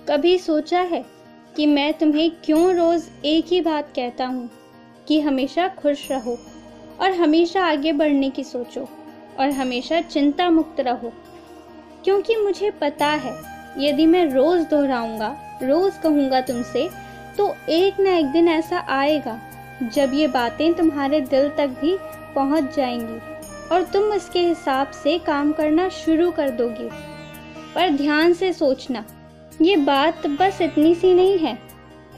कभी सोचा है कि मैं तुम्हें क्यों रोज़ एक ही बात कहता हूँ कि हमेशा खुश रहो और हमेशा आगे बढ़ने की सोचो और हमेशा चिंता मुक्त रहो? क्योंकि मुझे पता है यदि मैं रोज़ दोहराऊंगा, रोज़ कहूँगा तुमसे, तो एक ना एक दिन ऐसा आएगा जब ये बातें तुम्हारे दिल तक भी पहुँच जाएंगी और तुम उसके हिसाब से काम करना शुरू कर दोगे। पर ध्यान से सोचना, ये बात बस इतनी सी नहीं है।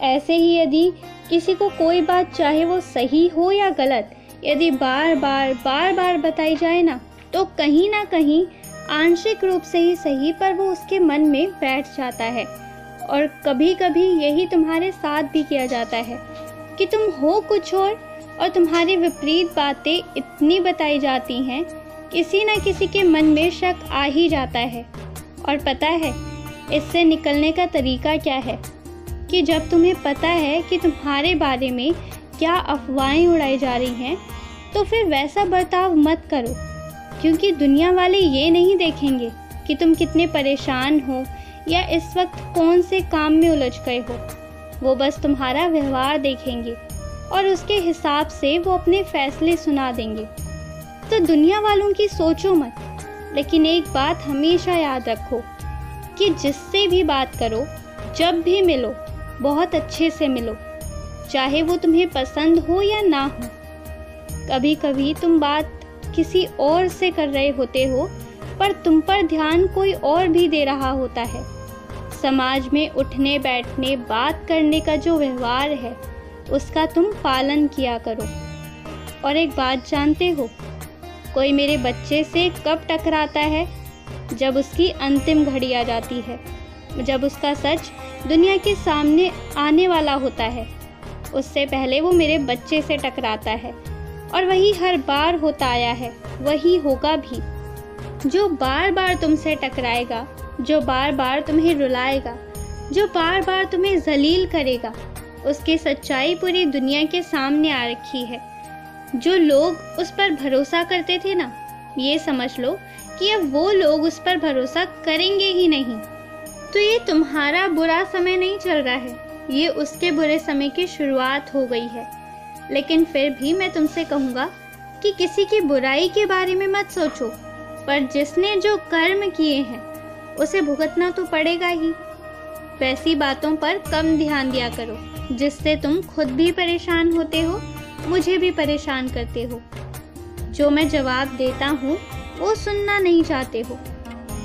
ऐसे ही यदि किसी को कोई बात, चाहे वो सही हो या गलत, यदि बार बार बताई जाए ना, तो कहीं ना कहीं आंशिक रूप से ही सही पर वो उसके मन में बैठ जाता है। और कभी कभी यही तुम्हारे साथ भी किया जाता है कि तुम हो कुछ और तुम्हारी विपरीत बातें इतनी बताई जाती हैं, किसी न किसी के मन में शक आ ही जाता है। और पता है इससे निकलने का तरीका क्या है? कि जब तुम्हें पता है कि तुम्हारे बारे में क्या अफवाहें उड़ाई जा रही हैं, तो फिर वैसा बर्ताव मत करो, क्योंकि दुनिया वाले ये नहीं देखेंगे कि तुम कितने परेशान हो या इस वक्त कौन से काम में उलझ गए हो। वो बस तुम्हारा व्यवहार देखेंगे और उसके हिसाब से वो अपने फैसले सुना देंगे। तो दुनिया वालों की सोचो मत, लेकिन एक बात हमेशा याद रखो कि जिससे भी बात करो, जब भी मिलो, बहुत अच्छे से मिलो, चाहे वो तुम्हें पसंद हो या ना हो। कभी कभी तुम बात किसी और से कर रहे होते हो, पर तुम पर ध्यान कोई और भी दे रहा होता है। समाज में उठने बैठने, बात करने का जो व्यवहार है, उसका तुम पालन किया करो। और एक बात जानते हो, कोई मेरे बच्चे से कब टकराता है? जब उसकी अंतिम घड़ी आ जाती है, जब उसका सच दुनिया के सामने आने वाला होता है। उससे पहले वो मेरे बच्चे से टकराता है, और वही हर बार होता आया है, वही होगा भी। जो बार बार तुमसे टकराएगा, जो बार बार तुम्हें रुलाएगा, जो बार बार तुम्हें जलील करेगा, उसकी सच्चाई पूरी दुनिया के सामने आ रखी है। जो लोग उस पर भरोसा करते थे ना, ये समझ लो कि अब वो लोग उस पर भरोसा करेंगे ही नहीं। तो ये तुम्हारा बुरा समय नहीं चल रहा है, ये उसके बुरे समय की शुरुआत हो गई है। लेकिन फिर भी मैं तुमसे कहूँगा कि किसी की बुराई के बारे में मत सोचो, पर जिसने जो कर्म किए हैं उसे भुगतना तो पड़ेगा ही। वैसी बातों पर कम ध्यान दिया करो जिससे तुम खुद भी परेशान होते हो, मुझे भी परेशान करते हो। जो मैं जवाब देता हूँ वो सुनना नहीं चाहते हो।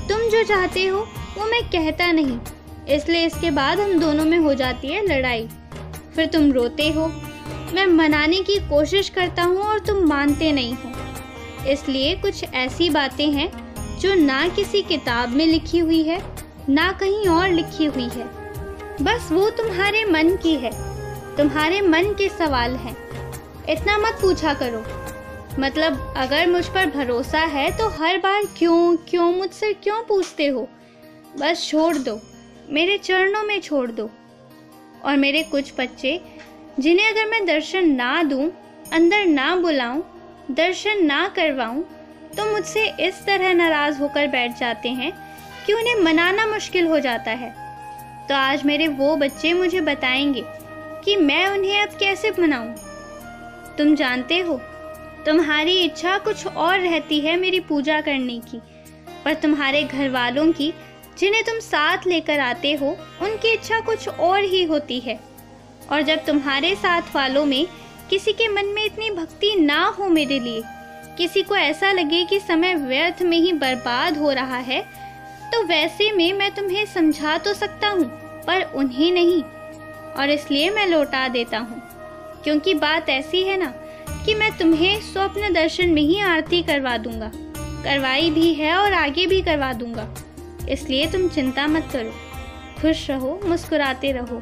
तुम जो चाहते हो वो मैं कहता नहीं, इसलिए इसके बाद हम दोनों में हो जाती है लड़ाई। फिर तुम रोते हो, मैं मनाने की कोशिश करता हूँ और तुम मानते नहीं हो। इसलिए कुछ ऐसी बातें हैं जो ना किसी किताब में लिखी हुई है, ना कहीं और लिखी हुई है। बस वो तुम्हारे मन की है, तुम्हारे मन के सवाल हैं। इतना मत पूछा करो। मतलब अगर मुझ पर भरोसा है तो हर बार क्यों मुझसे क्यों पूछते हो? बस छोड़ दो, मेरे चरणों में छोड़ दो। और मेरे कुछ बच्चे जिन्हें अगर मैं दर्शन ना दूं, अंदर ना बुलाऊं, दर्शन ना करवाऊं, तो मुझसे इस तरह नाराज होकर बैठ जाते हैं कि उन्हें मनाना मुश्किल हो जाता है। तो आज मेरे वो बच्चे मुझे बताएंगे कि मैं उन्हें अब कैसे मनाऊं। तुम जानते हो, तुम्हारी इच्छा कुछ और रहती है मेरी पूजा करने की, पर तुम्हारे घर वालों की, जिन्हें तुम साथ लेकर आते हो, उनकी इच्छा कुछ और ही होती है। और जब तुम्हारे साथ वालों में किसी के मन में इतनी भक्ति ना हो मेरे लिए, किसी को ऐसा लगे कि समय व्यर्थ में ही बर्बाद हो रहा है, तो वैसे में मैं तुम्हें समझा तो सकता हूँ, पर उन्हें नहीं। और इसलिए मैं लौटा देता हूँ, क्योंकि बात ऐसी है ना कि मैं तुम्हें स्वप्न दर्शन में ही आरती करवा दूंगा, करवाई भी है और आगे भी करवा दूंगा। इसलिए तुम चिंता मत करो, खुश रहो, मुस्कुराते रहो।